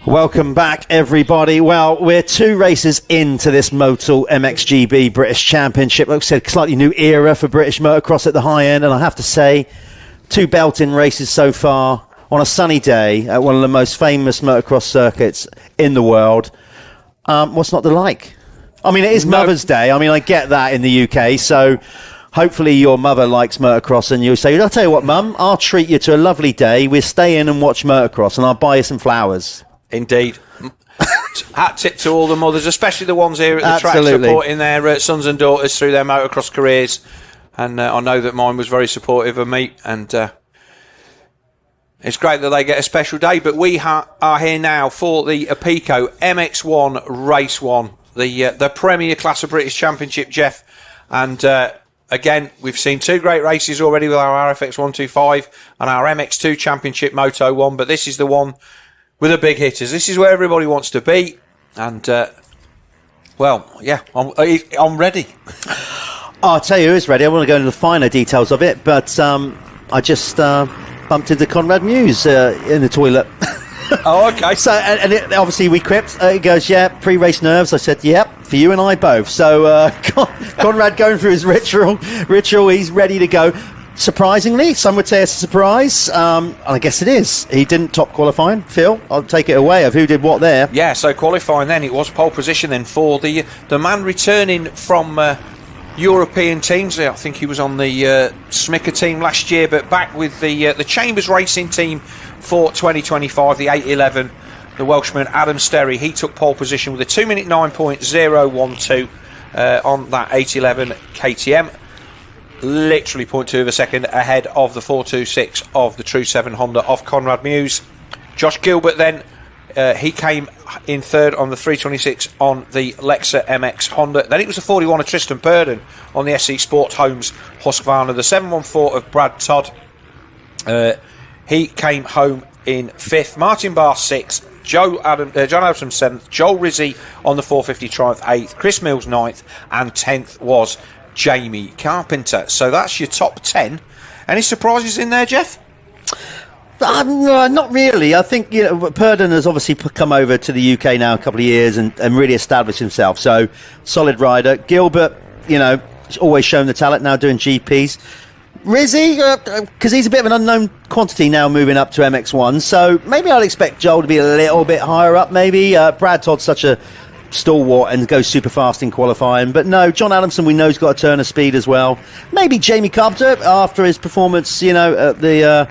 Welcome back, everybody. Well, we're 2 races into this Motul MXGB British Championship. Like I said, slightly new era for British motocross at the high end, and I have to say, 2 belting races so far on a sunny day at one of the most famous motocross circuits in the world. What's not to like? I mean, it is Mother's Day. I mean, I get that in the UK, so hopefully your mother likes motocross and you say, I'll tell you what, Mum, I'll treat you to a lovely day. We'll stay in and watch motocross and I'll buy you some flowers. Indeed. Hat tip to all the mothers, especially the ones here at the track supporting their sons and daughters through their motocross careers. And I know that mine was very supportive of me, and it's great that they get a special day. But we are here now for the Apico MX1 Race 1, the premier class of British Championship, Jeff. And again, we've seen 2 great races already with our RFX 125 and our MX2 Championship Moto 1, but this is the one with the big hitters. This is where everybody wants to be. And, well, yeah, I'm ready. I'll tell you who's ready. I want to go into the finer details of it, but I just bumped into Conrad Mewse in the toilet. Oh, okay. So, and obviously we quipped. He goes, yeah, pre-race nerves. I said, yep, for you and I both. So Conrad going through his ritual. He's ready to go. Surprisingly, some would say it's a surprise. I guess it is. He didn't top qualifying. Phil, I'll take it away of who did what there. Yeah, so qualifying then, it was pole position then for the man returning from European teams. I think he was on the Smicker team last year, but back with the Chambers Racing team for 2025, the 811. The Welshman Adam Sterry, he took pole position with a 2-minute 9.012 on that 811 KTM. Literally 0.2 of a second ahead of the 426 of the True 7 Honda of Conrad Mewse. Josh Gilbert then, he came in third on the 326 on the Lexa MX Honda. Then it was the 41 of Tristan Purdon on the SC Sport Homes Husqvarna. The 714 of Brad Todd, he came home in 5th. Martin Barr 6th. John Adamson 7th. Joel Rizzi on the 450 Triumph 8th. Chris Mills 9th. And 10th was Jamie Carpenter. So that's your top 10. Any surprises in there, Jeff? Not really. I think Purdon has obviously come over to the UK now a couple of years and really established himself. So solid rider. Gilbert, always shown the talent, now doing GPs. Rizzi, because he's a bit of an unknown quantity now moving up to MX1. So maybe I'd expect Joel to be a little bit higher up maybe. Brad Todd's such a stalwart and goes super fast in qualifying, but no, John Adamson we know has got a turn of speed as well. Maybe Jamie Carpenter after his performance at the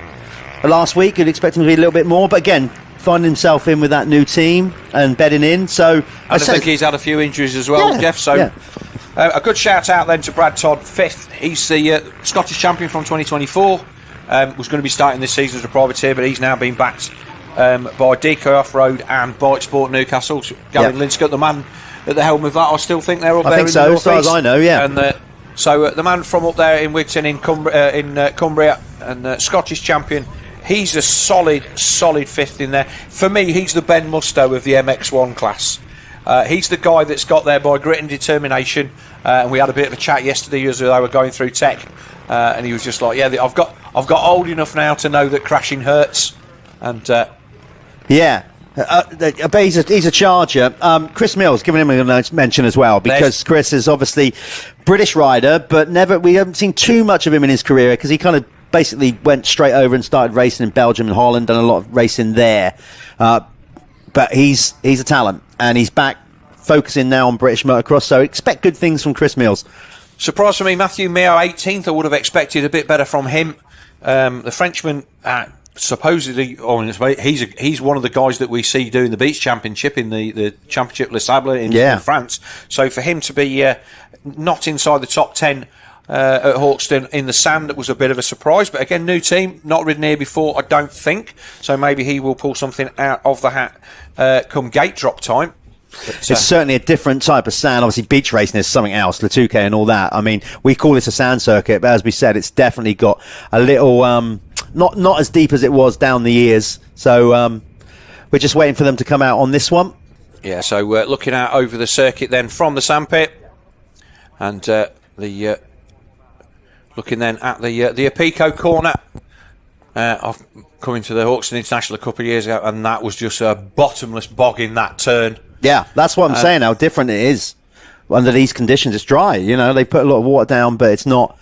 last week, you'd expect him to be a little bit more, but again, finding himself in with that new team and bedding in. So I think he's had a few injuries as well, yeah, Jeff, so yeah. A good shout out then to Brad Todd, 5th. He's the Scottish champion from 2024. Was going to be starting this season as a privateer, but he's now been backed by Decoy Off-Road and Bike Sport Newcastle. Gavin Linscott, the man at the helm of that, I still think they're up there in the northeast. As far as I know, yeah. And so the man from up there in Wigton in Cumbria and Scottish champion, he's a solid 5th in there. For me, he's the Ben Musto of the MX1 class. He's the guy that's got there by grit and determination. And we had a bit of a chat yesterday as they were going through tech, and he was just like, "Yeah, I've got old enough now to know that crashing hurts." And yeah, but he's a charger. Chris Mills, giving him a mention as well, because Chris is obviously British rider, but we haven't seen too much of him in his career because he kind of basically went straight over and started racing in Belgium and Holland, done a lot of racing there. But he's a talent, and he's back focusing now on British motocross, so expect good things from Chris Mills. Surprise for me, Matthew Meo 18th. I would have expected a bit better from him. The Frenchman, supposedly, he's one of the guys that we see doing the Beach Championship in the Championship Les Sables in France. So for him to be not inside the top 10 at Hawkstone in the sand, it was a bit of a surprise. But again, new team, not ridden here before, I don't think. So maybe he will pull something out of the hat come gate drop time. But, it's certainly a different type of sand. Obviously, beach racing is something else, Latuke and all that. I mean, we call this a sand circuit, but as we said, it's definitely got a little, not as deep as it was down the years. So we're just waiting for them to come out on this one. Yeah, so we're looking out over the circuit then from the sandpit, and looking then at the Apico corner. I've come into the Hawkstone International a couple of years ago, and that was just a bottomless bog in that turn. Yeah, that's what I'm saying, how different it is. Under these conditions, it's dry. You know, they put a lot of water down, but it's not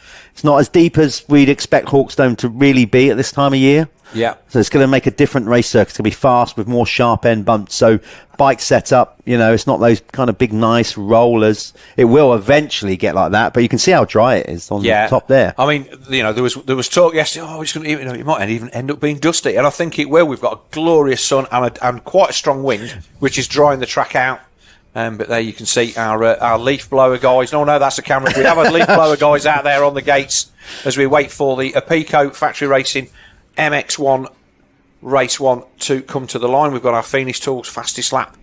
as deep as we'd expect Hawkstone to really be at this time of year. Yeah. So it's going to make a different race circuit. It's going to be fast with more sharp end bumps. So bike setup, you know, it's not those kind of big, nice rollers. It will eventually get like that, but you can see how dry it is on the top there. I mean, you know, there was talk yesterday, it might even end up being dusty, and I think it will. We've got a glorious sun and quite a strong wind, which is drying the track out. But there you can see our leaf blower guys. No, that's a camera. We have our leaf blower guys out there on the gates as we wait for the Apico Factory Racing MX1 Race 1 to come to the line. We've got our Phoenix Tools fastest lap.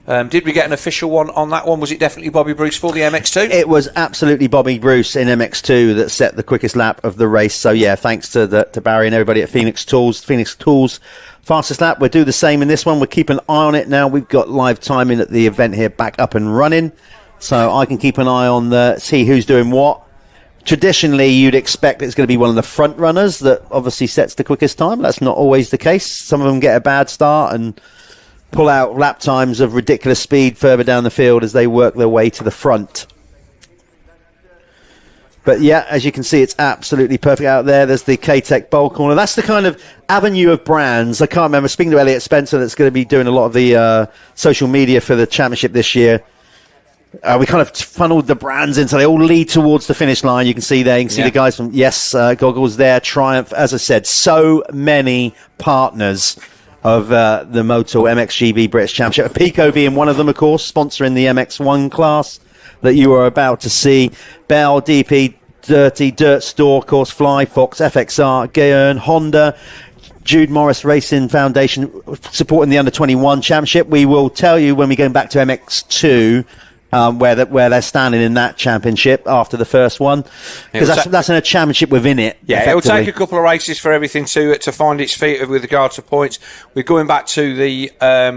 Did we get an official one on that one? Was it definitely Bobby Bruce for the MX2? It was absolutely Bobby Bruce in MX2 that set the quickest lap of the race. So, yeah, thanks to Barry and everybody at Phoenix Tools. Phoenix Tools fastest lap. We'll do the same in this one. We'll keep an eye on it now. We've got live timing at the event here back up and running. So I can keep an eye on see who's doing what. Traditionally, you'd expect it's going to be one of the front runners that obviously sets the quickest time. That's not always the case. Some of them get a bad start and pull out lap times of ridiculous speed further down the field as they work their way to the front. But yeah, as you can see, it's absolutely perfect out there. There's the K-Tech Bowl Corner. That's the kind of avenue of brands. I can't remember, speaking to Elliot Spencer, that's going to be doing a lot of the social media for the championship this year. We kind of funneled the brands in so they all lead towards the finish line. You can see there, you can see the guys from Goggles there, Triumph. As I said, so many partners of the Motul MXGB British Championship. Pico being one of them, of course, sponsoring the MX1 class that you are about to see. Bell, DP, Dirty, Dirt Store, of course, Fly, Fox, FXR, Gaern, Honda, Jude Morris Racing Foundation supporting the Under-21 Championship. We will tell you when we go back to MX2 where they're standing in that championship after the first one, because that's in a championship within it. Yeah, it'll take a couple of races for everything to find its feet with regard to points. We're going back to the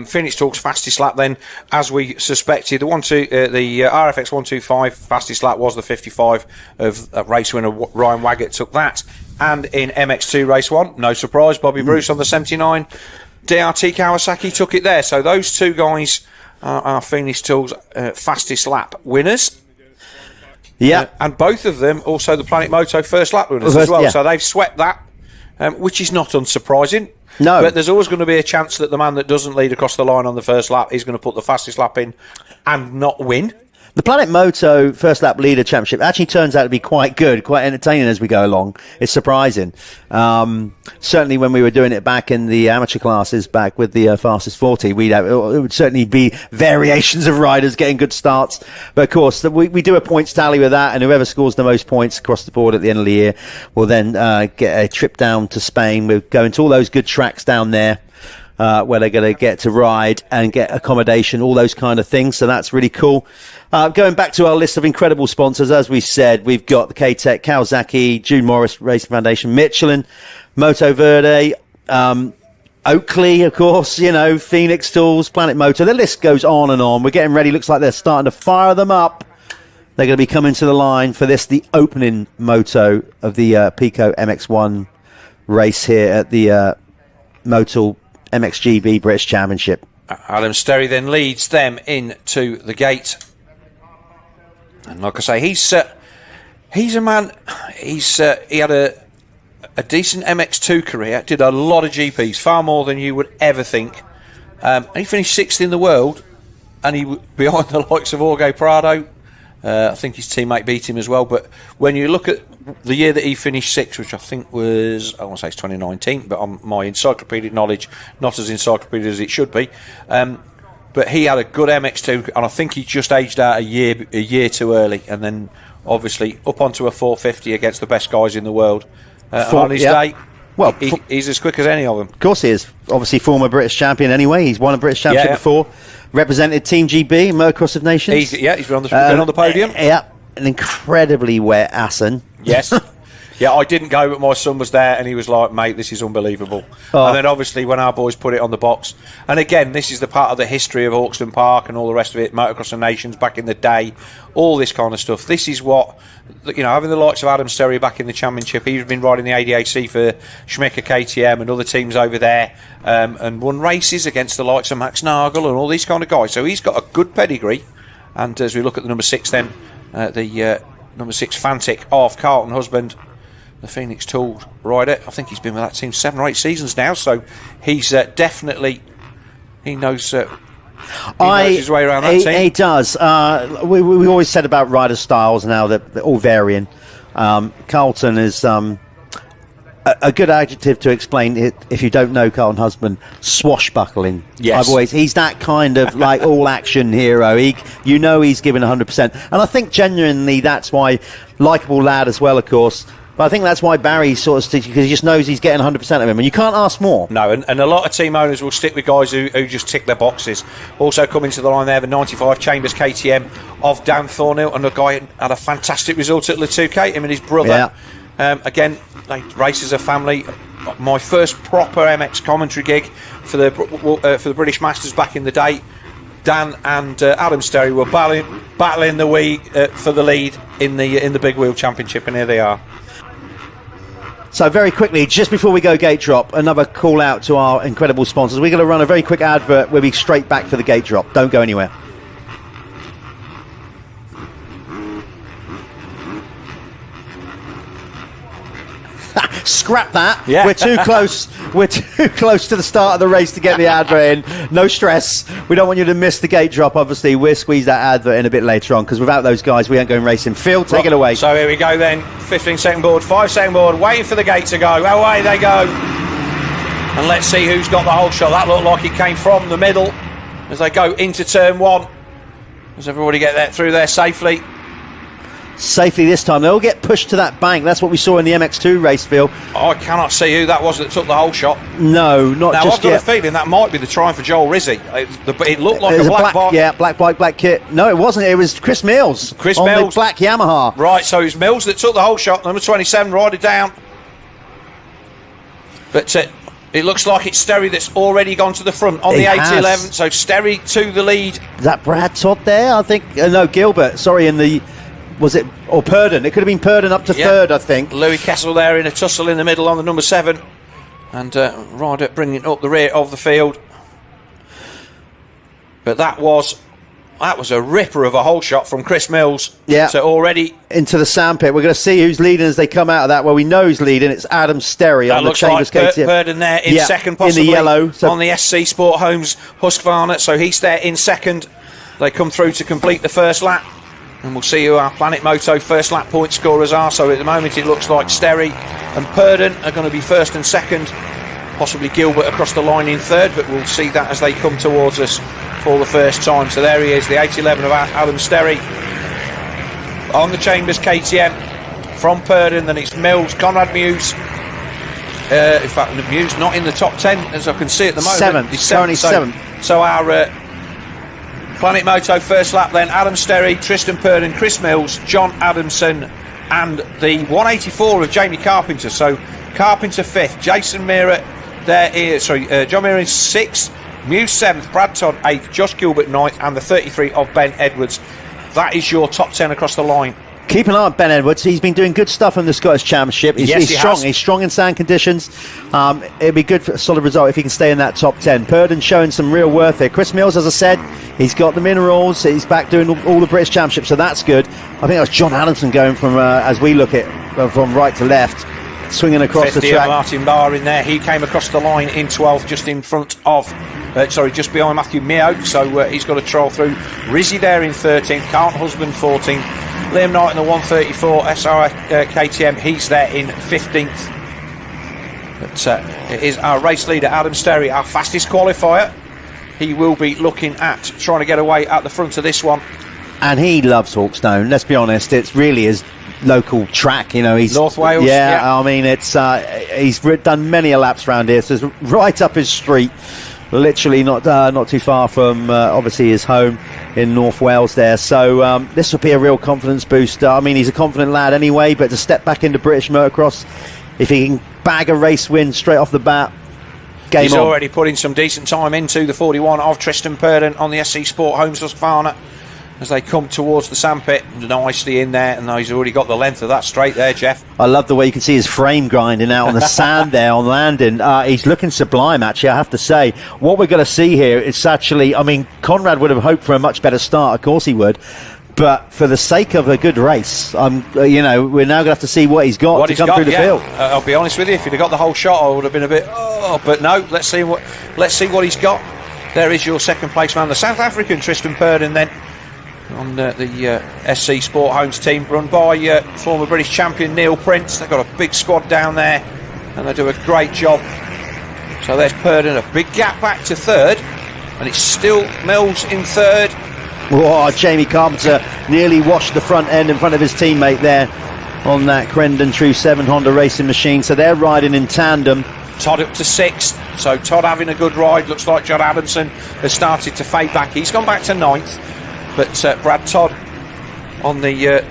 Phoenix Talks fastest lap then, as we suspected. The RFX 125 fastest lap was the 55 of race winner Ryan Waggett took that. And in MX2 race 1, no surprise, Bobby Bruce on the 79 DRT Kawasaki took it there. So those two guys are Phoenix Tools fastest lap winners. Yeah. And both of them also the Planet Moto first lap winners as well. Yeah. So they've swept that, which is not unsurprising. No. But there's always going to be a chance that the man that doesn't lead across the line on the first lap is going to put the fastest lap in and not win. The Planet Moto First Lap Leader Championship actually turns out to be quite good, quite entertaining as we go along. It's surprising. Certainly when we were doing it back in the amateur classes, back with the Fastest 40, it would certainly be variations of riders getting good starts. But of course, we do a points tally with that, and whoever scores the most points across the board at the end of the year will then get a trip down to Spain. We're going to all those good tracks down there. Where they're going to get to ride and get accommodation, all those kind of things. So that's really cool. Going back to our list of incredible sponsors, as we said, we've got the K-Tech, Kawasaki, Jude Morris Racing Foundation, Michelin, Moto Verde, Oakley, of course, Phoenix Tools, Planet Moto. The list goes on and on. We're getting ready. Looks like they're starting to fire them up. They're going to be coming to the line for this, the opening moto of the Pico MX1 race here at the Motul MXGB British Championship. Adam Sterry then leads them into the gate, and like I say, he's a man. He had a decent MX2 career, did a lot of GPs, far more than you would ever think, and he finished sixth in the world, and he behind the likes of Jorge Prado. I think his teammate beat him as well. But when you look at the year that he finished sixth, which I think was, I want to say it's 2019, but on my encyclopedic knowledge, not as encyclopedic as it should be. But he had a good MX2, and I think he just aged out a year too early, and then obviously up onto a 450 against the best guys in the world. On his day, well, he's as quick as any of them. Of course he is. Obviously former British champion anyway. He's won a British championship before. Represented Team GB, Motocross of Nations. He's been on the podium. Yeah, an incredibly wet Assen. Yes. Yeah, I didn't go, but my son was there, and he was like, mate, this is unbelievable. Oh. And then obviously when our boys put it on the box, and again, this is the part of the history of Hawkstone Park and all the rest of it, Motocross of Nations back in the day, all this kind of stuff. This is what, having the likes of Adam Sterry back in the championship, he's been riding the ADAC for Schmicker KTM and other teams over there, and won races against the likes of Max Nagel and all these kind of guys. So he's got a good pedigree. And as we look at the number 6 then, the number 6 Fantic of Carlton Husband, the Phoenix Tool rider. I think he's been with that team 7 or 8 seasons now, so he's definitely, he knows his way around that team. He does. We always said about rider styles now that they're all varying. Carlton is a good adjective to explain it, if you don't know Carlton Husband, swashbuckling. Yes. He's that kind of like all action hero. He's given 100%. And I think genuinely that's why, likeable lad as well, of course. But I think that's why Barry sort of sticks, because he just knows he's getting 100% of him, and you can't ask more. No, and a lot of team owners will stick with guys who just tick their boxes. Also coming to the line there, the 95 Chambers KTM of Dan Thornhill, and the guy had a fantastic result at Le Touquet, him and his brother. Yeah. Again, they race as a family. My first proper MX commentary gig for the British Masters back in the day. Dan and Adam Sterry were battling for the lead in the Big Wheel Championship, and here they are. So very quickly, just before we go gate drop, another call out to our incredible sponsors. We're going to run a very quick advert. We'll be straight back for the gate drop. Don't go anywhere. Scrap that. Yeah. We're too close. We're too close to the start of the race to get the advert in. No stress. We don't want you to miss the gate drop. Obviously, we'll squeeze that advert in a bit later on, because without those guys, we ain't going racing. Phil, take it away. So here we go then. 15-second board, 5-second board, waiting for the gate to go. Away they go. And let's see who's got the whole shot. That looked like it came from the middle as they go into turn 1. Does everybody get that through there safely? Safely this time. They'll get pushed to that bank. That's what we saw in the MX2 race, Phil. I cannot see who that was that took the whole shot. No, not now, just yet. I've got a feeling that might be the try for Joel Rizzi. It looked like a black bike. Yeah, black bike, black kit. No, it wasn't. It was Chris Mills. Chris on Mills. the black Yamaha. Right, so it's Mills that took the whole shot. Number 27, ride it down. But it looks like it's Sterry that's already gone to the front on the 811. So Sterry to the lead. Is that Brad Todd there? I think. No, Gilbert. Sorry, in the... Was it, or Purdon? It could have been Purdon up to third, I think. Louis Kessel there in a tussle in the middle on the number 7, and Ryder bringing up the rear of the field. But that was a ripper of a hole shot from Chris Mills. Yeah. So already into the sandpit. We're going to see who's leading as they come out of that. Well, we know who's leading. It's Adam Sterry on the Chambers KTM. Purdon there in second, possibly in the yellow on the SC Sport Homes Husqvarna. So he's there in second. They come through to complete the first lap. And we'll see who our Planet Moto first lap point scorers are. So at the moment it looks like Sterry and Purdon are going to be first and second. Possibly Gilbert across the line in third, but we'll see that as they come towards us for the first time. So there he is, the 811 of Adam Sterry on the Chambers KTM from Purdon. Then it's Mills, Conrad Mewse. In fact, Mewse not in the top 10 as I can see at the moment. He's currently seventh. So our Planet Moto first lap then, Adam Sterry, Tristan Purdon, Chris Mills, John Adamson, and the 184 of Jamie Carpenter. So Carpenter 5th, Jason Meara John Meara is 6th, Mewse 7th, Brad Todd 8th, Josh Gilbert 9th, and the 33 of Ben Edwards. That is your top 10 across the line. Keep an eye on Ben Edwards. He's been doing good stuff in the Scottish Championship. He's strong. He's strong in sand conditions. It'd be good for a solid result if he can stay in that top 10. Purdon showing some real worth here. Chris Mills, as I said, he's got the minerals. He's back doing all the British Championship, so that's good. I think that was John Adamson going from, as we look at, from right to left, swinging across the track. Martin Barr in there. He came across the line in 12th, just in front of, just behind Matthew Meo. So he's got a trial through. Rizzi there in 13th, Carlton Husband 14th. Liam Knight in the 134 SR KTM, he's there in 15th. But it is our race leader, Adam Sterry, our fastest qualifier. He will be looking at trying to get away at the front of this one. And he loves Hawkstone, let's be honest. It's really his local track, he's North Wales. Yeah, I mean, it's he's done many a laps around here, so it's right up his street. literally not too far from obviously his home in North Wales there. So this would be a real confidence booster. I mean, he's a confident lad anyway, but to step back into British motocross, if he can bag a race win straight off the bat, game he's on. Already putting some decent time into the 41 of Tristan Purdon on the SC Sport Homes Husqvarna as they come towards the sandpit, nicely in there, and he's already got the length of that straight there, Jeff. I love the way you can see his frame grinding out on the sand there on landing. He's looking sublime, actually, I have to say. What we're going to see here is actually, I mean, Conrad would have hoped for a much better start, of course he would, but for the sake of a good race, we're now going to have to see what he's got to come through the field. I'll be honest with you, if he'd have got the whole shot, I would have been a bit, but no, let's see what he's got. There is your second place man, the South African Tristan Purdon, then on the SC Sport Homes team, run by former British champion Neil Prince. They've got a big squad down there, and they do a great job. So there's Purdon, a big gap back to third, and it's still Mills in third. Oh, Jamie Carpenter nearly washed the front end in front of his teammate there on that Crendon True 7 Honda racing machine. So they're riding in tandem. Todd up to sixth, so Todd having a good ride. Looks like John Adamson has started to fade back. He's gone back to ninth, but Brad Todd on the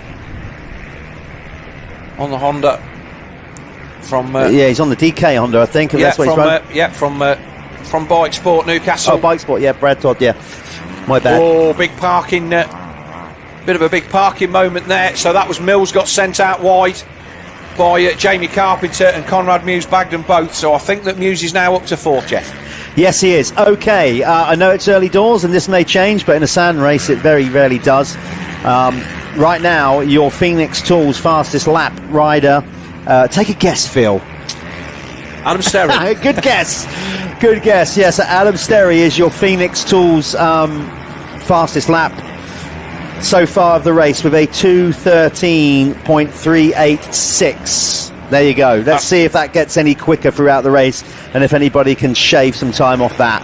Honda from he's on the DK Honda, I think. Yeah, that's what he's from Bike Sport Newcastle. Oh, Bike Sport, yeah, Brad Todd, yeah. My bad. Oh, big parking, bit of a big parking moment there. So that was Mills got sent out wide by Jamie Carpenter, and Conrad Mewse bagged them both. So I think that Mewse is now up to fourth, Jeff. Yes, he is. Okay, I know it's early doors and this may change, but in a sand race it very rarely does. Right now, your Phoenix Tools fastest lap rider, take a guess, Phil. Adam Sterry. Good guess. Good guess. Yes, Adam Sterry is your Phoenix Tools fastest lap so far of the race with a 2:13.386. There you go. Let's see if that gets any quicker throughout the race and if anybody can shave some time off that.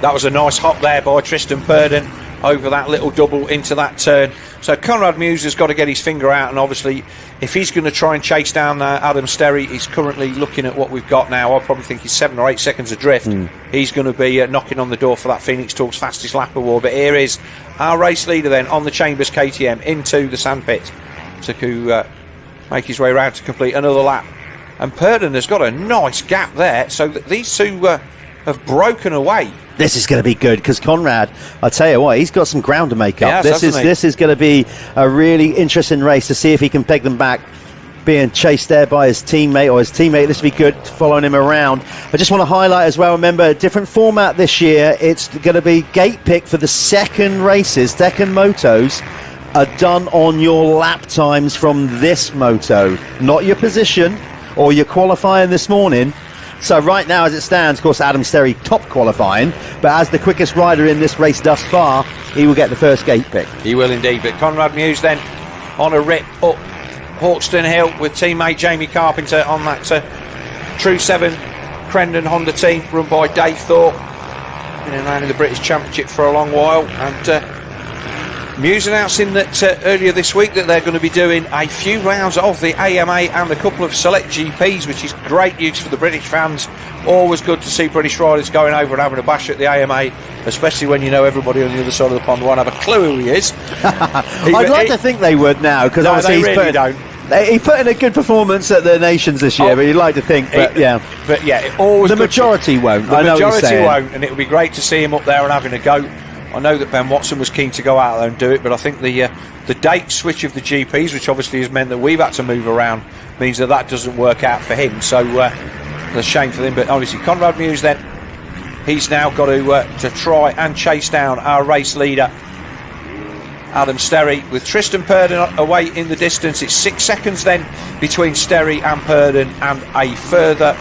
That was a nice hop there by Tristan Purdon over that little double into that turn. So Conrad Mewse has got to get his finger out, and obviously if he's going to try and chase down Adam Sterry, he's currently looking at what we've got now. I probably think he's 7 or 8 seconds adrift. He's going to be knocking on the door for that Phoenix Tools fastest lap award. But here is our race leader then on the Chambers KTM into the sandpit to make his way around to complete another lap. And Purdon has got a nice gap there, so that these two have broken away. This is going to be good because Conrad, I tell you what, he's got some ground to make up. This is going to be a really interesting race to see if he can peg them back, being chased there by his teammate. This will be good, following him around. I just want to highlight as well, remember, a different format this year. It's going to be gate pick for the second races, second motos are done on your lap times from this moto, not your position or your qualifying this morning. So right now, as it stands, of course, Adam Sterry top qualifying, but as the quickest rider in this race thus far, he will get the first gate pick. He will indeed, but Conrad Mewse then on a rip up Hawkstone Hill with teammate Jamie Carpenter on that True 7 Crendon Honda team run by Dave Thorpe. Been around in the British Championship for a long while, and Mewse announcing that earlier this week that they're going to be doing a few rounds of the AMA and a couple of select GPs, which is great news for the British fans. Always good to see British riders going over and having a bash at the AMA, especially when you know everybody on the other side of the pond won't have a clue who he is. I'd like to think they would now, because obviously they really don't. He put in a good performance at the Nations this year, but you'd like to think, but yeah. But yeah, it always the majority won't. The majority won't, and it would be great to see him up there and having a go. I know that Ben Watson was keen to go out there and do it, but I think the date switch of the GPs, which obviously has meant that we've had to move around, means that doesn't work out for him. So it's a shame for him. But obviously Conrad Mewse then, he's now got to try and chase down our race leader, Adam Sterry, with Tristan Purdon away in the distance. It's 6 seconds then between Sterry and Purdon, and a further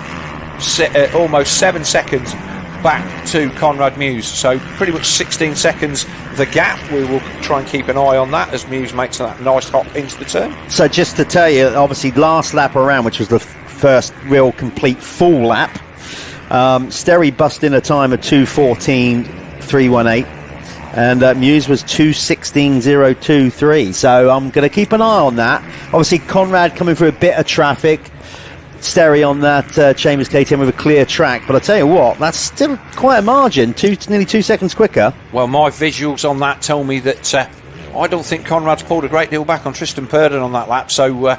almost 7 seconds back to Conrad Mewse. So pretty much 16 seconds the gap. We will try and keep an eye on that as Mewse makes that nice hop into the turn. So just to tell you, obviously last lap around, which was the first real complete full lap, Sterry bust in a time of 2:14.318 and Mewse was 2:16.023. So I'm going to keep an eye on that. Obviously Conrad coming through a bit of traffic, Sterry on that Chambers KTM with a clear track, but I tell you what, that's still quite a margin, nearly 2 seconds quicker. Well, my visuals on that tell me that I don't think Conrad's pulled a great deal back on Tristan Purdon on that lap, so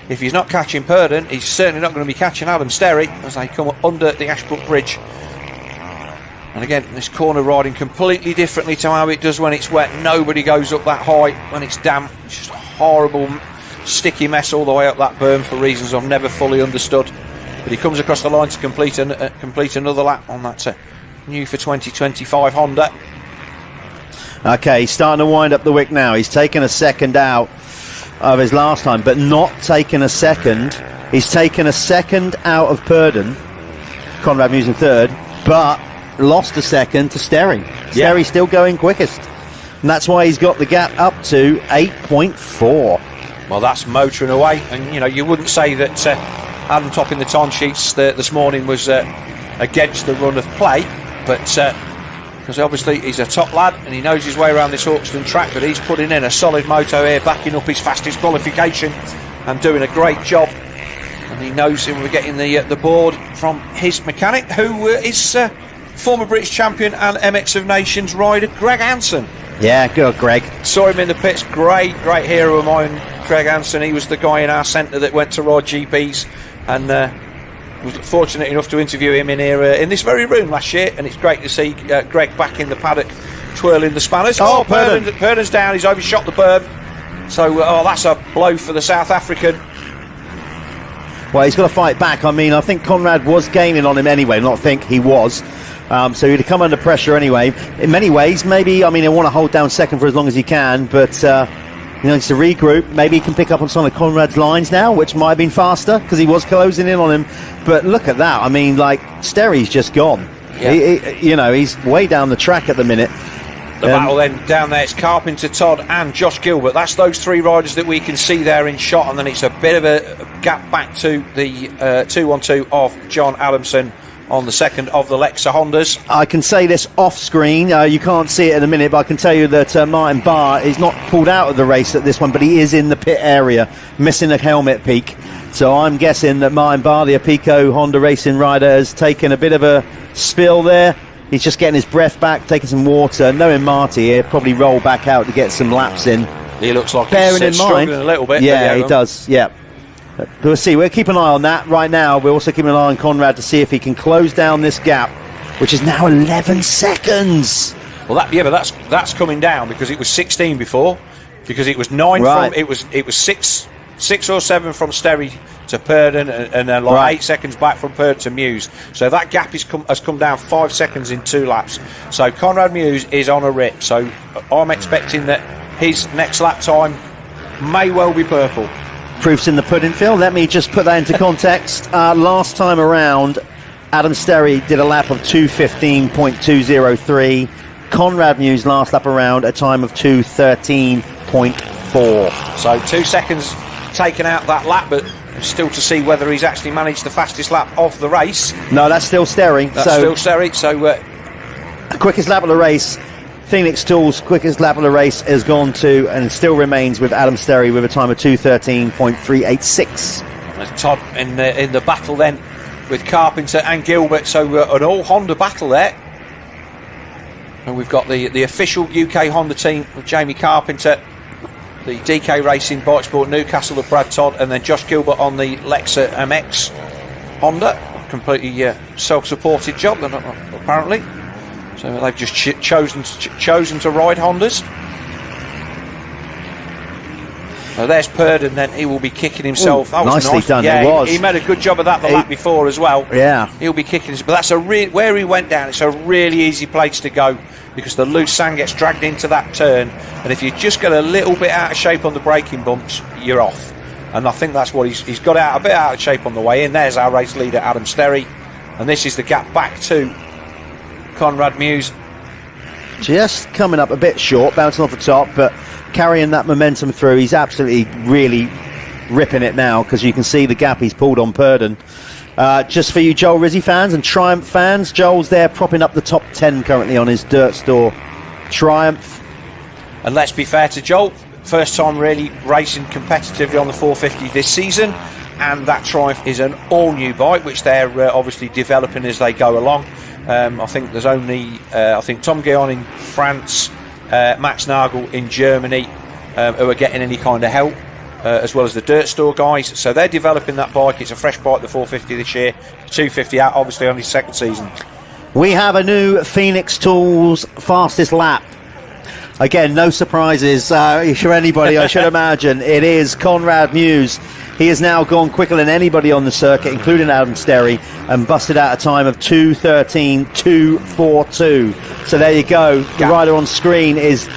if he's not catching Purdon, he's certainly not going to be catching Adam Sterry as they come under the Ashbrook Bridge. And again, this corner riding completely differently to how it does when it's wet. Nobody goes up that high when it's damp. It's just a horrible, sticky mess all the way up that berm for reasons I've never fully understood. But he comes across the line to complete another lap on that new for 2025 Honda. Okay, he's starting to wind up the wick now. He's taken a second out of his last time, but not taken a second. He's taken a second out of Purdon, Conrad Mewse in third, but lost a second to Sterry. Yeah. Sterry's still going quickest, and that's why he's got the gap up to 8.4. Well, that's motoring away, and you know, you wouldn't say that Adam topping the time sheets this morning was against the run of play, but because obviously he's a top lad and he knows his way around this Hawkstone track, but he's putting in a solid moto here, backing up his fastest qualification and doing a great job. And he knows him. We're getting the board from his mechanic, who is former British champion and MX of Nations rider Greg Hansen. Yeah, good Greg. Saw him in the pits. Great hero of mine, Greg Hansen. He was the guy in our centre that went to ride GPs, and was fortunate enough to interview him in here in this very room last year. And it's great to see Greg back in the paddock twirling the spanners. Oh, Purdon's down. He's overshot the berm. So that's a blow for the South African. Well, he's got to fight back. I mean, I think Conrad was gaining on him anyway. Not think he was. So he'd have come under pressure anyway. In many ways, maybe, I mean, he'll want to hold down second for as long as he can, but he needs to regroup. Maybe he can pick up on some of Conrad's lines now, which might have been faster because he was closing in on him. But look at that. I mean, like, Sterry's just gone. Yeah. He's way down the track at the minute. The battle then down there, it's Carpenter, Todd and Josh Gilbert. That's those three riders that we can see there in shot, and then it's a bit of a gap back to the 212 of John Adamson on the second of the Lexa Hondas. I can say this off screen, you can't see it in a minute, but I can tell you that Martin Barr is not pulled out of the race at this one, but he is in the pit area, missing a helmet peak. So I'm guessing that Martin Barr, the Apico Honda racing rider, has taken a bit of a spill there. He's just getting his breath back, taking some water. Knowing Marty, he'll probably roll back out to get some laps in. He looks like he's struggling a little bit. Yeah, he does, yeah. But we'll see. We'll keep an eye on that right now. We're also keeping an eye on Conrad to see if he can close down this gap, which is now 11 seconds. Well, but that's coming down because it was 16 before, because it was 9 right. from it was 6 or 7 from Sterry to Purdon, and then like right. 8 seconds back from Purdon to Mewse. So that gap has come down 5 seconds in 2 laps. So Conrad Mewse is on a rip. So I'm expecting that his next lap time may well be purple. Proof's in the pudding, Phil. Let me just put that into context. Last time around, Adam Sterry did a lap of 2:15.203. Conrad Mewse last lap around a time of 2:13.4. So 2 seconds taken out that lap, but still to see whether he's actually managed the fastest lap of the race. No, that's still Sterry. Still Sterry. So quickest lap of the race, Phoenix Tools' quickest lap of the race has gone to, and still remains with Adam Sterry with a time of 2:13.386. There's Todd in the battle then with Carpenter and Gilbert. So an all Honda battle there. And we've got the official UK Honda team with Jamie Carpenter, the DK Racing Bike Sport Newcastle of Brad Todd, and then Josh Gilbert on the Lexa MX Honda. Completely self-supported job, apparently. So they've just chosen to ride Hondas. So there's Purdon, then he will be kicking himself. Ooh, that was nicely done. Yeah, it was. He made a good job of that the lap before as well. Yeah. He'll be kicking himself. But that's where he went down, it's a really easy place to go because the loose sand gets dragged into that turn, and if you just get a little bit out of shape on the braking bumps, you're off. And I think that's what he's got a bit out of shape on the way in. There's our race leader, Adam Sterry, and this is the gap back to Conrad Mewse. Just coming up a bit short, bouncing off the top, but carrying that momentum through. He's absolutely really ripping it now because you can see the gap he's pulled on Purdon. Just for you Joel Rizzi fans and Triumph fans, Joel's there propping up the top 10 currently on his Dirt Store Triumph. And let's be fair to Joel, first time really racing competitively on the 450 this season. and that Triumph is an all-new bike, which they're obviously developing as they go along. I think there's only Tom Guillaume in France, Max Nagel in Germany, who are getting any kind of help, as well as the Dirt Store guys. So they're developing that bike. It's a fresh bike, the 450 this year, 250 out, obviously only second season. We have a new Phoenix Tools fastest lap. Again, no surprises for anybody, I should imagine. It is Conrad Mewse. He has now gone quicker than anybody on the circuit, including Adam Sterry, and busted out a time of 2:13.242. So there you go. The rider on screen is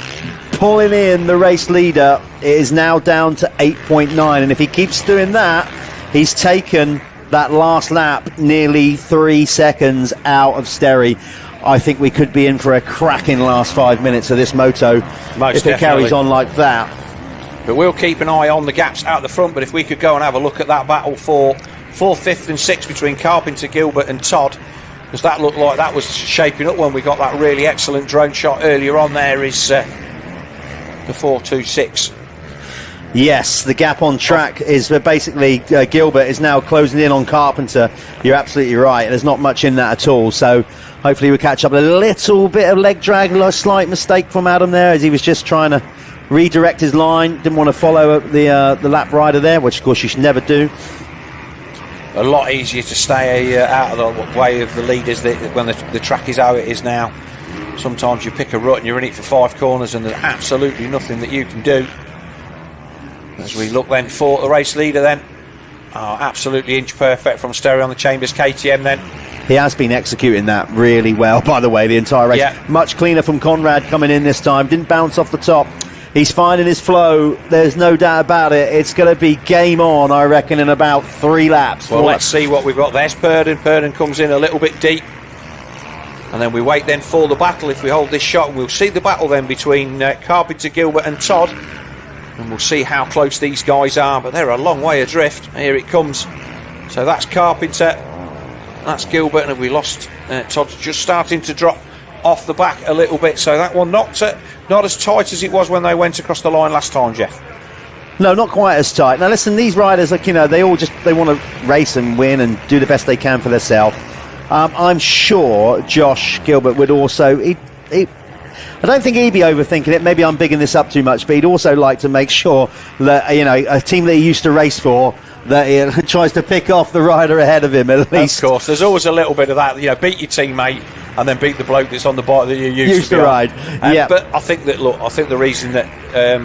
pulling in the race leader. It is now down to 8.9, and if he keeps doing that, he's taken that last lap nearly 3 seconds out of Sterry. I think we could be in for a cracking last 5 minutes of this moto if it carries on like that. But we'll keep an eye on the gaps out the front. But if we could go and have a look at that battle for 4th, 5th and 6th between Carpenter, Gilbert and Todd, because that looked like that was shaping up when we got that really excellent drone shot earlier on. There is the 4.26. Yes, the gap on track is basically Gilbert is now closing in on Carpenter. You're absolutely right. There's not much in that at all. So hopefully we catch up. A little bit of leg drag, a slight mistake from Adam there as he was just trying to redirect his line. Didn't want to follow the lap rider there, which of course you should never do. A lot easier to stay out of the way of the leaders when the track is how it is now. Sometimes you pick a rut and you're in it for 5 corners and there's absolutely nothing that you can do. As we look then for the race leader then. Absolutely inch perfect from Sterry on the Chambers KTM then. He has been executing that really well, by the way, the entire race. Yeah. Much cleaner from Conrad coming in this time. Didn't bounce off the top. He's finding his flow. There's no doubt about it. It's going to be game on, I reckon, in about 3 laps. Well, let's see what we've got. There's Purdon. Purdon comes in a little bit deep. And then we wait then for the battle. If we hold this shot, we'll see the battle then between Carpenter, Gilbert and Todd. And we'll see how close these guys are. But they're a long way adrift. Here it comes. So that's Carpenter. That's Gilbert. And we lost Todd just starting to drop off the back a little bit. So that one not as tight as it was when they went across the line last time, Jeff. No, not quite as tight. Now listen, these riders, they want to race and win and do the best they can for themselves. I'm sure Josh Gilbert would also I don't think he'd be overthinking it. Maybe I'm bigging this up too much, but he'd also like to make sure that a team that he used to race for, that he tries to pick off the rider ahead of him at least. Of course, there's always a little bit of that. Beat your teammate and then beat the bloke that's on the bike that you used to ride. Yeah, but I think the reason that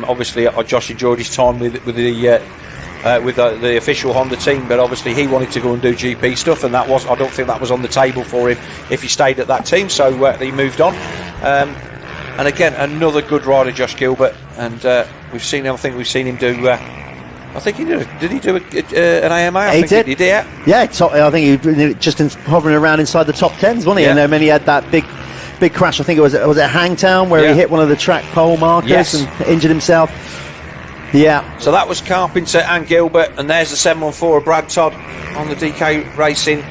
obviously Josh enjoyed his time with the official Honda team, but obviously he wanted to go and do GP stuff, and I don't think that was on the table for him if he stayed at that team. So he moved on. And again, another good rider, Josh Gilbert, and we've seen him do. I think he did. Did he do an AMA? I think he did. Yeah. I think he just hovering around inside the top 10s, wasn't he? Yeah. And then he had that big crash. I think it was at Hangtown where he hit one of the track pole markers and injured himself. Yeah. So that was Carpenter and Gilbert, and there's the 714 of Brad Todd on the DK Racing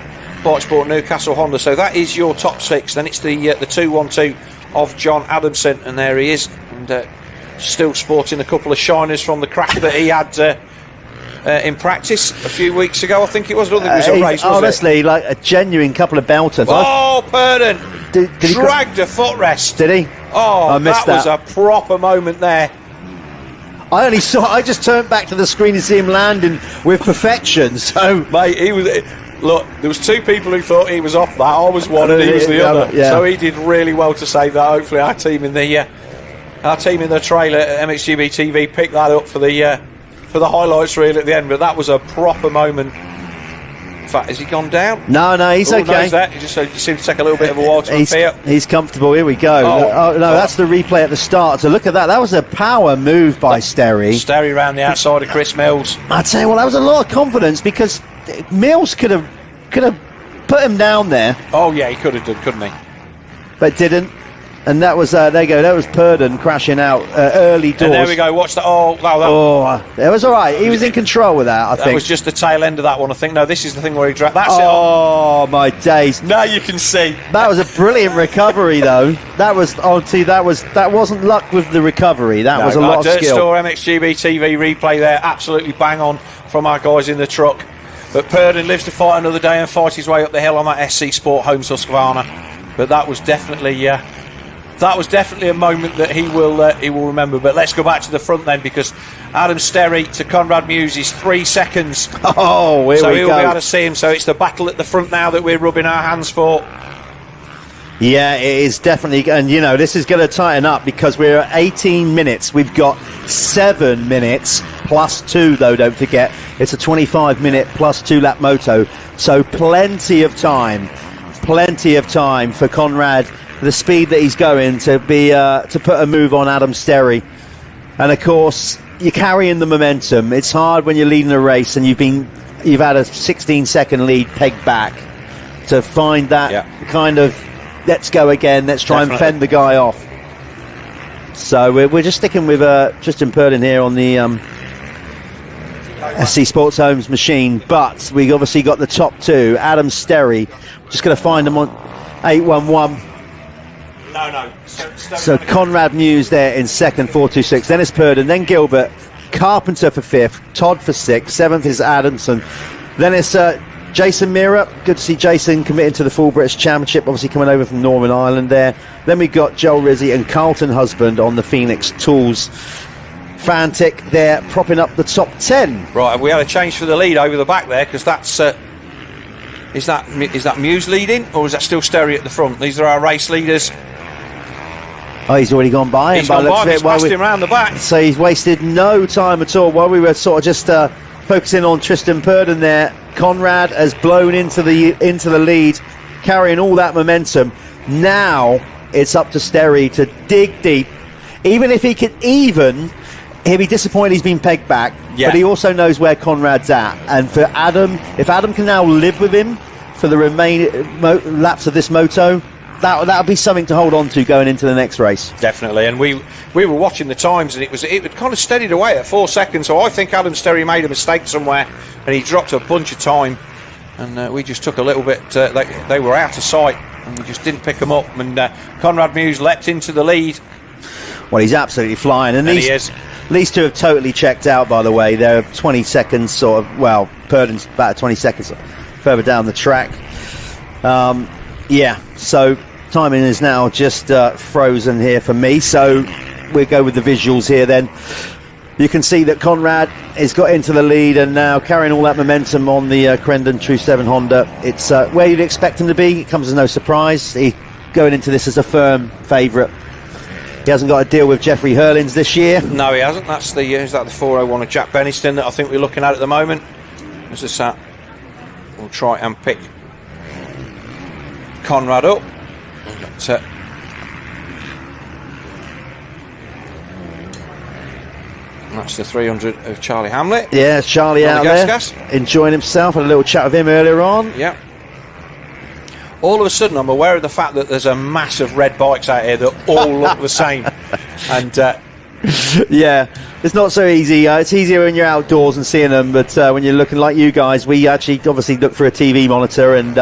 Bike Sport Newcastle Honda. So that is your top 6. Then it's the 212 of John Adamson, and there he is, and still sporting a couple of shiners from the crack that he had in practice a few weeks ago. I think it was. I don't think it was a race, was honestly, like a genuine couple of belters. Oh, Purdon did dragged a footrest. Did he? Oh, I missed that. Was a proper moment there. I just turned back to the screen to see him landing with perfection. So, mate, he was. Look, there was 2 people who thought he was off that. I was one, and he was the other. Yeah. So he did really well to save that. Hopefully, our team in the trailer, MXGB-TV, picked that up for the highlights reel at the end. But that was a proper moment. In fact, has he gone down? No, he's okay. He just seemed to take a little bit of a while to appear. He's comfortable. Here we go. That's the replay at the start. So look at that. That was a power move by Sterry. Sterry round the outside of Chris Mills. I'd say, that was a lot of confidence because Mills could have put him down there. Oh yeah, he could have done, couldn't he? But didn't. And that was there you go. That was Purdon crashing out early doors. And there we go. Watch that. It was all right. He was in control with that. I think that was just the tail end of that one. I think. No, this is the thing where he dragged. That's it. Oh my days! Now you can see. That was a brilliant recovery, though. That wasn't luck with the recovery. Was a lot of skill. Dirt Store MXGB-TV replay there. Absolutely bang on from our guys in the truck. But Purdon lives to fight another day and fight his way up the hill on that SC Sport home Husqvarna. But that was definitely a moment that he will remember. But let's go back to the front then, because Adam Sterry to Conrad Mewse is 3 seconds. Oh, here so we we'll go. be able to see him. So it's the battle at the front now that we're rubbing our hands for. Yeah, it is definitely, and you know, this is going to tighten up because we're at 18 minutes. We've got 7 minutes plus 2, though, don't forget. It's a 25-minute plus 2-lap moto. So plenty of time for Conrad, the speed that he's going, to put a move on Adam Sterry. And of course, you're carrying the momentum. It's hard when you're leading a race and you've had a 16-second lead pegged back to find that kind of, let's go again, let's try and fend the guy off. So we're just sticking with Tristan Purdon here on the SC Sports Homes machine, but we obviously got the top 2. Adam Sterry, just going to find him on 811. No. So Conrad Mewse there in second, 426. Then it's Purdon, then Gilbert, Carpenter for 5th, Todd for 6th, 7th is Adamson. Then it's Jason Mira. Good to see Jason committing to the full British Championship, obviously coming over from Northern Ireland there. Then we got Joel Rizzi and Carlton Husband on the Phoenix Tools. Fantic there propping up the top 10. Right, have we had a change for the lead over the back there? Because that's is that Mewse leading, or is that still Sterry at the front? These are our race leaders. Oh, he's already gone by. He's gone by, he's passed him round the back. So he's wasted no time at all. While we were sort of just focusing on Tristan Purdon there, Conrad has blown into the lead, carrying all that momentum. Now it's up to Sterry to dig deep. Even if he could he'll be disappointed he's been pegged back, but he also knows where Conrad's at. And for Adam, if Adam can now live with him for the remaining laps of this moto, that'll be something to hold on to going into the next race. Definitely. And we were watching the times, and it kind of steadied away at 4 seconds. So I think Adam Sterry made a mistake somewhere, and he dropped a bunch of time, and we just took a little bit. They were out of sight, and we just didn't pick them up. And Conrad Mewse leapt into the lead. Well, he's absolutely flying, and he is. These two have totally checked out, by the way. They're 20 seconds sort of, well, Purdon's about 20 seconds further down the track. So timing is now just frozen here for me. So we'll go with the visuals here then. You can see that Conrad has got into the lead and now carrying all that momentum on the Crendon True 7 Honda. It's where you'd expect him to be. It comes as no surprise. He going into this as a firm favourite. He hasn't got to deal with Jeffrey Hurlins this year. No, he hasn't. That's is that the 401 of Jack Benniston that I think we're looking at the moment? Is this that? We'll try and pick Conrad up. That's the 300 of Charlie Hamlet. Yeah, Charlie out there enjoying himself. Had a little chat with him earlier on. Yeah. All of a sudden, I'm aware of the fact that there's a mass of red bikes out here that all look the same. And yeah, it's not so easy. It's easier when you're outdoors and seeing them, but when you're looking like you guys, we actually obviously look for a TV monitor, and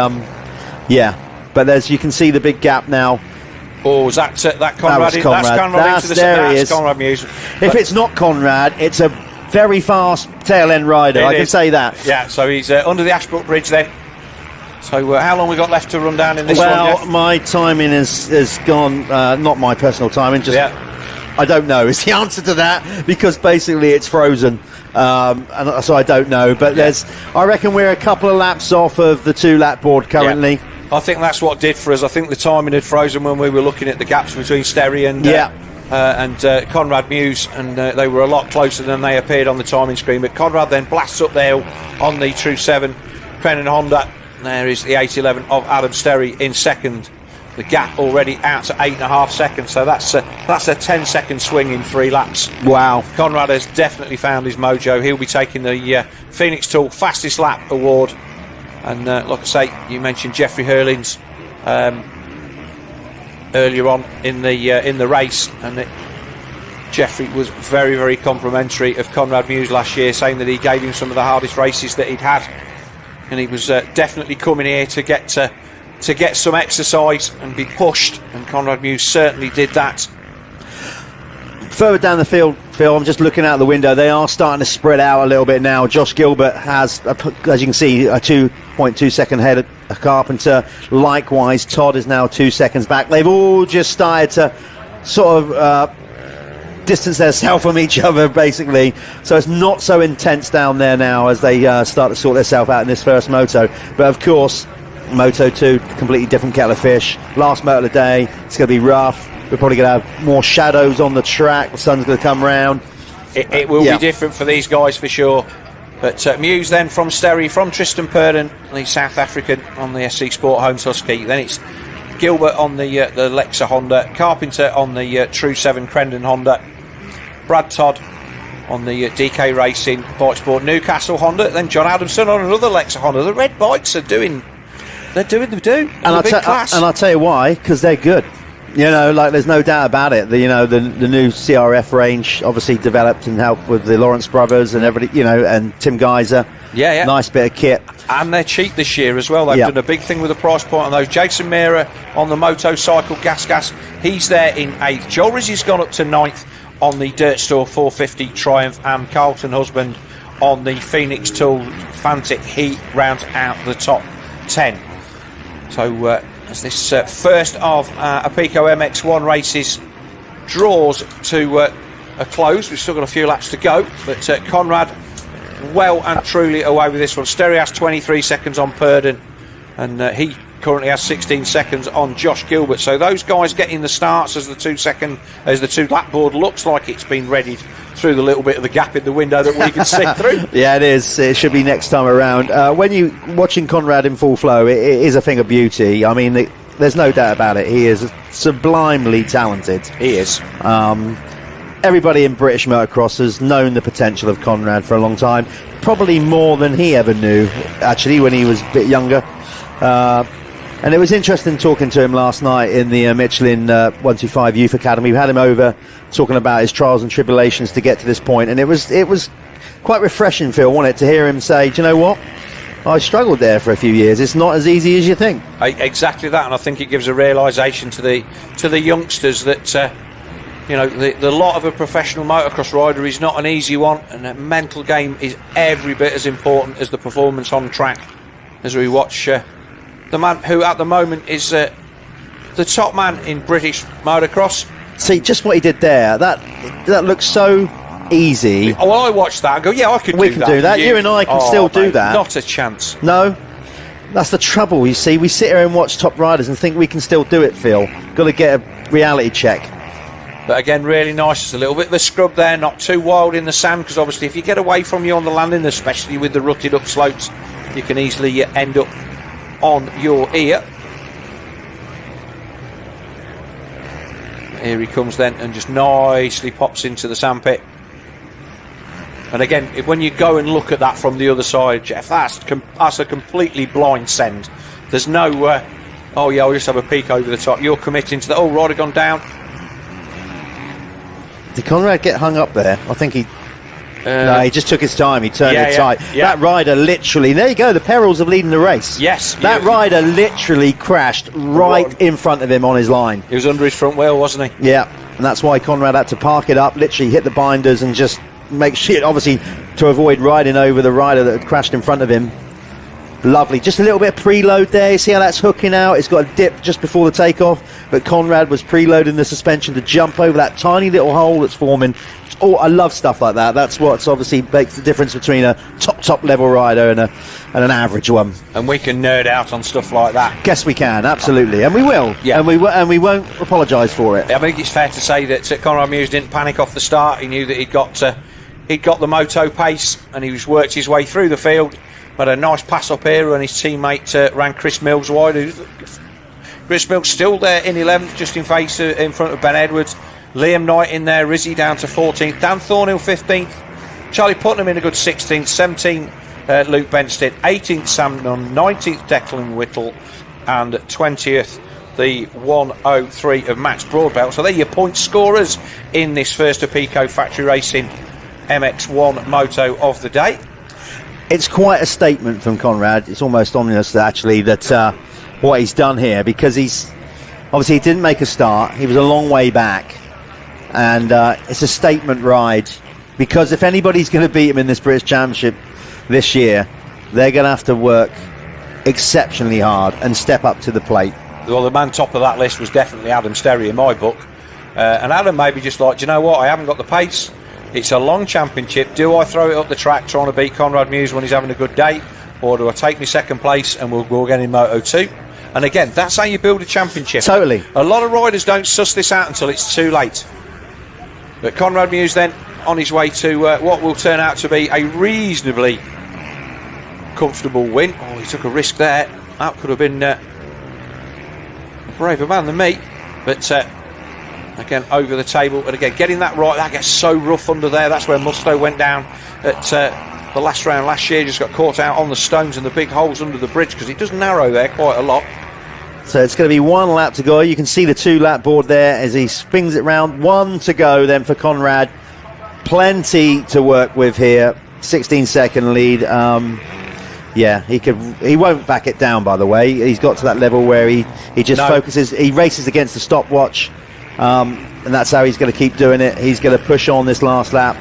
but you can see the big gap now. Oh, is that Conrad? That was Conrad. That's Conrad Mewse. If it's not Conrad, it's a very fast tail end rider. I can say that. Yeah, so he's under the Ashbrook Bridge then. So how long we got left to run down in this one, Jeff? My timing has gone, not my personal timing, just I don't know is the answer to that, because basically it's frozen, and so I don't know, but I reckon we're a couple of laps off of the 2-lap board currently. Yeah. I think that's what did for us. I think the timing had frozen when we were looking at the gaps between Sterry and Conrad Mewse, and they were a lot closer than they appeared on the timing screen. But Conrad then blasts up the hill on the True 7 Crendon Honda. There is the 811 of Adam Sterry in second. The gap already out to 8.5 seconds, so that's a 10-second swing in 3 laps. Wow. Conrad has definitely found his mojo. He'll be taking the Phoenix Tool Fastest Lap Award. And like I say, you mentioned Jeffrey Hurlins earlier on in the race, and Jeffrey was very, very complimentary of Conrad Mewse last year, saying that he gave him some of the hardest races that he'd had, and he was definitely coming here to get some exercise and be pushed, and Conrad Mewse certainly did that. Further down the field, Phil, I'm just looking out the window. They are starting to spread out a little bit now. Josh Gilbert has, as you can see, a 2.2 second head of Carpenter. Likewise, Todd is now 2 seconds back. They've all just started to sort of distance themselves from each other, basically. So it's not so intense down there now as they start to sort themselves out in this first moto. But of course, Moto 2, completely different kettle of fish. Last moto of the day, it's going to be rough. We're probably going to have more shadows on the track. The sun's going to come round. It will be different for these guys for sure. But Mewse then from Sterry, from Tristan Purdon, the South African on the SC Sport Homes Husky. Then it's Gilbert on the Lexa Honda, Carpenter on the True 7 Crendon Honda, Brad Todd on the DK Racing Bike Sport Newcastle Honda, then John Adamson on another Lexa Honda. The red bikes are doing the do. And I'll tell you why, because they're good. You know, like there's no doubt about it. The new CRF range obviously developed and helped with the Lawrence brothers and everybody, and Tim Geyser. Yeah. Nice bit of kit. And they're cheap this year as well. They've done a big thing with the price point on those. Jason Mira on the motorcycle Gas. He's there in 8th. Joel Rizzi's gone up to 9th on the Dirt Store 450 Triumph, and Carlton Husband on the Phoenix Tool Fantic. He rounds out the top 10. So as this first of Apico MX1 races draws to a close, we've still got a few laps to go, but Conrad well and truly away with this one. Sterry has 23 seconds on Purdon, and he currently has 16 seconds on Josh Gilbert. So those guys getting the starts as the two lap board looks like it's been readied through the little bit of the gap in the window that we can see through. Yeah, it is. It should be next time around. When you watching Conrad in full flow, it is a thing of beauty. I mean, there's no doubt about it. He is sublimely talented. He is. Everybody in British motocross has known the potential of Conrad for a long time, probably more than he ever knew, actually, when he was a bit younger. And it was interesting talking to him last night in the Michelin 125 Youth Academy. We had him over talking about his trials and tribulations to get to this point, and it was quite refreshing, Phil, wasn't it, to hear him say, do you know what? I struggled there for a few years. It's not as easy as you think. Exactly that, and I think it gives a realisation to the youngsters that the lot of a professional motocross rider is not an easy one, and the mental game is every bit as important as the performance on track. As we watch the man who at the moment is the top man in British motocross. See, just what he did there, that looks so easy. Oh, well, I watched that and go, yeah, I could do that. We can do that. You and I can still do that. Not a chance. No. That's the trouble, you see. We sit here and watch top riders and think we can still do it, Phil. Got to get a reality check. But again, really nice. It's a little bit of the scrub there, not too wild in the sand, because obviously if you get away from you on the landing, especially with the rutted up slopes, you can easily end up on your ear. Here he comes then and just nicely pops into the sandpit. And again, when you go and look at that from the other side, Jeff, that's a completely blind send. There's no oh yeah, I'll just have a peek over the top. You're committing to that. Oh, rider gone down. Did Conrad get hung up there? I think he no, he just took his time. He turned it tight. Yeah. That rider literally, there you go, the perils of leading the race. Yes. That rider literally crashed right in front of him on his line. He was under his front wheel, wasn't he? Yeah, and that's why Conrad had to park it up, literally hit the binders and just make sure, obviously, to avoid riding over the rider that had crashed in front of him. Lovely. Just a little bit of preload there. You see how that's hooking out? It's got a dip just before the takeoff, but Conrad was preloading the suspension to jump over that tiny little hole that's forming. Oh, I love stuff like that. That's what's obviously makes the difference between a top level rider and an average one. And we can nerd out on stuff like that. Guess we can, absolutely, and we will. Yeah. And we won't apologise for it. I think it's fair to say that Conrad Mewse didn't panic off the start. He knew that he'd got the moto pace, and he worked his way through the field. But a nice pass up here, and his teammate ran Chris Mills wide. Chris Mills still there in 11th, just in front of Ben Edwards. Liam Knight in there, Rizzy down to 14th, Dan Thornhill 15th, Charlie Putnam in a good 16th, 17th Luke Benstead, 18th Sam Nunn, 19th Declan Whittle, and 20th the 103 of Max Broadbelt. So they're your point scorers in this first Apico Factory Racing MX1 moto of the day. It's quite a statement from Conrad. It's almost ominous actually that what he's done here, because he's obviously he didn't make a start. He was a long way back. and it's a statement ride, because if anybody's going to beat him in this British Championship this year, they're going to have to work exceptionally hard and step up to the plate. Well, the man top of that list was definitely Adam Sterry in my book. And Adam maybe just like, do you know what, I haven't got the pace. It's a long championship. Do I throw it up the track trying to beat Conrad Mewse when he's having a good day? Or do I take my second place and we'll go again in Moto 2? And again, that's how you build a championship. Totally. A lot of riders don't suss this out until it's too late. But Conrad Mewse then on his way to what will turn out to be a reasonably comfortable win. Oh, he took a risk there. That could have been a braver man than me. But again, over the table. And again, getting that right, that gets so rough under there. That's where Musto went down at the last round last year. Just got caught out on the stones and the big holes under the bridge, because it does narrow there quite a lot. So it's going to be 1 lap to go. You can see the 2-lap board there as he spins it round. 1 to go then for Conrad. Plenty to work with here. 16-second lead. Yeah, he won't back it down, by the way. He's got to that level where he just focuses. He races against the stopwatch, and that's how he's going to keep doing it. He's going to push on this last lap.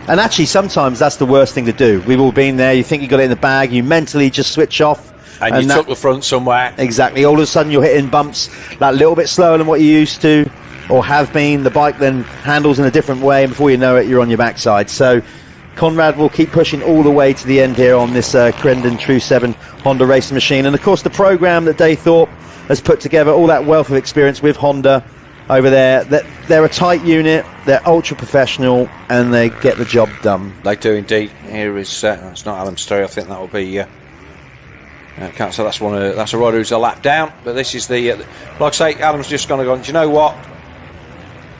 And actually, sometimes that's the worst thing to do. We've all been there. You think you got it in the bag. You mentally just switch off. And you took the front somewhere. Exactly. All of a sudden, you're hitting bumps that little bit slower than what you used to or have been. The bike then handles in a different way, and before you know it, you're on your backside. So Conrad will keep pushing all the way to the end here on this Crendon True 7 Honda racing machine. And, of course, the program that Dave Thorpe has put together, all that wealth of experience with Honda over there, that they're a tight unit, they're ultra professional, and they get the job done. They do indeed. Here is it's not Adam Sterry. I think that will be can't say that's that's a rider who's a lap down, but this is the like I say, Adam's just going to go, do you know what,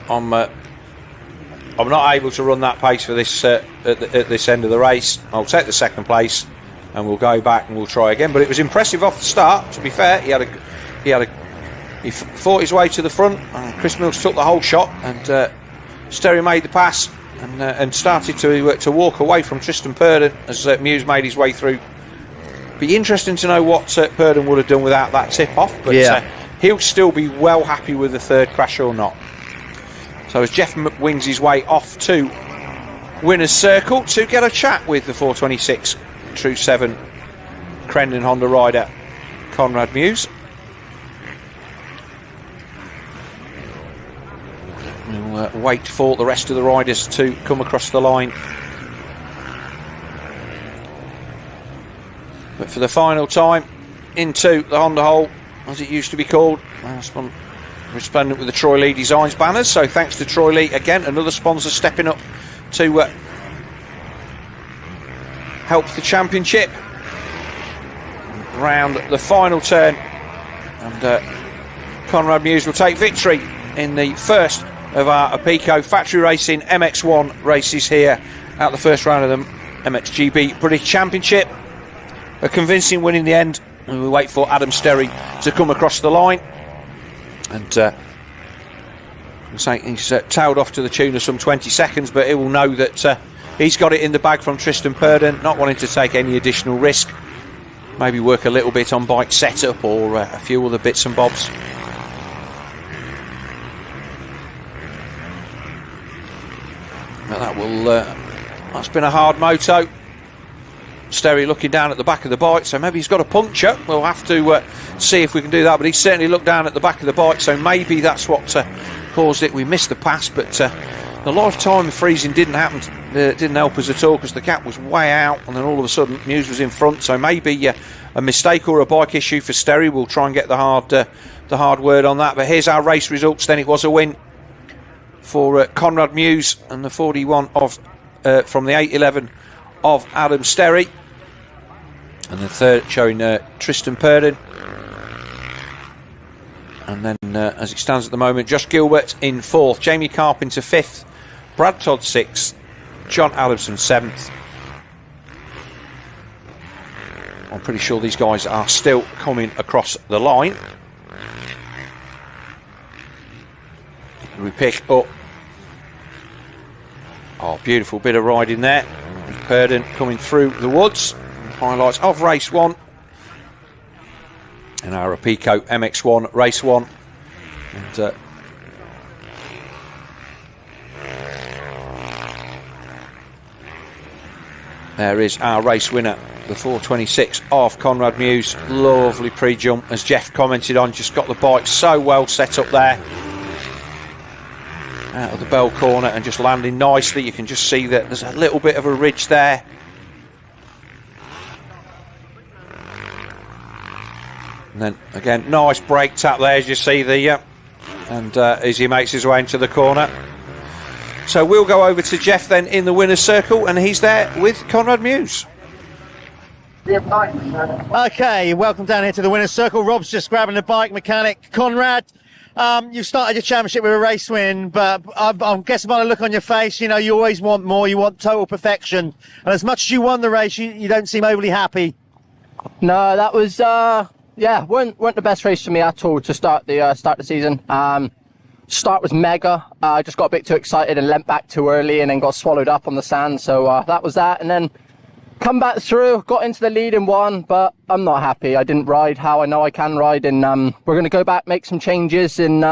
I'm not able to run that pace for this at this end of the race. I'll take the second place and we'll go back and we'll try again. But it was impressive off the start, to be fair. He fought his way to the front, and Chris Mills took the whole shot, and Sterry made the pass and started to walk away from Tristan Purdon as Mewse made his way through. Be interesting to know what Purdon would have done without that tip off, but he'll still be well happy with the third crash or not. So as Jeff wings his way off to winner's circle to get a chat with the 426 True 7 Crendon Honda rider Conrad Mewse. We'll wait for the rest of the riders to come across the line. But for the final time into the Honda hole, as it used to be called, resplendent with the Troy Lee Designs banners. So thanks to Troy Lee again, another sponsor stepping up to help the championship. Round the final turn, and Conrad Mewse will take victory in the first of our Apico Factory Racing MX1 races here at the first round of the MXGB British Championship. A convincing win in the end, and we wait for Adam Sterry to come across the line. And he's tailed off to the tune of some 20 seconds, but he will know that he's got it in the bag from Tristan Purdon, not wanting to take any additional risk. Maybe work a little bit on bike setup or a few other bits and bobs. But that's been a hard moto. Sterry looking down at the back of the bike, so maybe he's got a puncture. We'll have to see if we can do that, but he certainly looked down at the back of the bike, so maybe that's what caused it. We missed the pass, but a lot of time freezing didn't happen, didn't help us at all, because the gap was way out, and then all of a sudden Mewse was in front, so maybe a mistake or a bike issue for Sterry. We'll try and get the hard word on that. But here's our race results. Then it was a win for Conrad Mewse, and the 41 of from the 811 of Adam Sterry, and the third showing Tristan Purdon. And then as it stands at the moment, Josh Gilbert in fourth, Jamie Carpenter fifth, Brad Todd sixth, John Adamson 7th. I'm pretty sure these guys are still coming across the line. We pick up, oh, beautiful bit of riding there. Purdon coming through the woods. Highlights of race one in our Apico MX1 race one. And There is our race winner, the 426 of Conrad Mewse. Lovely pre-jump, as Jeff commented on. Just got the bike so well set up there. Out of the bell corner and just landing nicely. You can just see that there's a little bit of a ridge there. And then again, nice brake tap there, as you see the as he makes his way into the corner. So we'll go over to Jeff then in the winner's circle, and he's there with Conrad Mewse. Okay, welcome down here to the winner's circle. Rob's just grabbing the bike mechanic. Conrad, you started your championship with a race win, but I'm guessing by the look on your face, you know, you always want more. You want total perfection. And as much as you won the race, you don't seem overly happy. No, that was, weren't the best race for me at all to start the season. Start was mega. I just got a bit too excited and leant back too early and then got swallowed up on the sand. So that was that. And then come back through, got into the lead and won, but I'm not happy. I didn't ride how I know I can ride, and we're going to go back, make some changes, and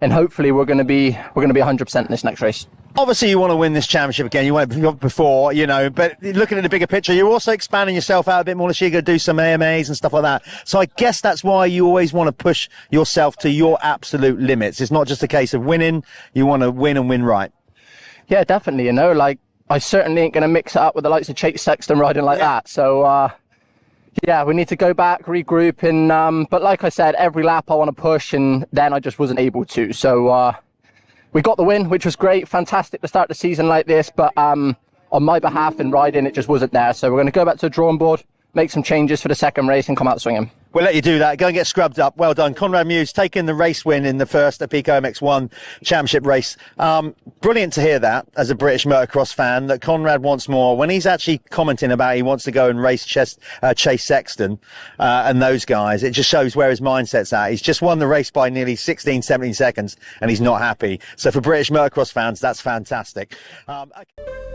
hopefully we're going to be 100% in this next race. Obviously, you want to win this championship again. You won it before, you know, but looking at the bigger picture, you're also expanding yourself out a bit more this year. You're going to do some AMAs and stuff like that. So I guess that's why you always want to push yourself to your absolute limits. It's not just a case of winning. You want to win and win right. Yeah, definitely. You know, like, I certainly ain't going to mix it up with the likes of Chase Sexton riding like that. So, we need to go back, regroup. And but like I said, every lap I want to push, and then I just wasn't able to. So, we got the win, which was great. Fantastic to start the season like this. But on my behalf in riding, it just wasn't there. So we're going to go back to the drawing board, make some changes for the second race, and come out swinging. We'll let you do that. Go and get scrubbed up. Well done. Conrad Mewse taking the race win in the first Apico MX1 championship race. Brilliant to hear that as a British motocross fan, that Conrad wants more. When he's actually commenting about he wants to go and race Chase Sexton and those guys, it just shows where his mindset's at. He's just won the race by nearly 16, 17 seconds and he's not happy. So for British motocross fans, that's fantastic. Okay.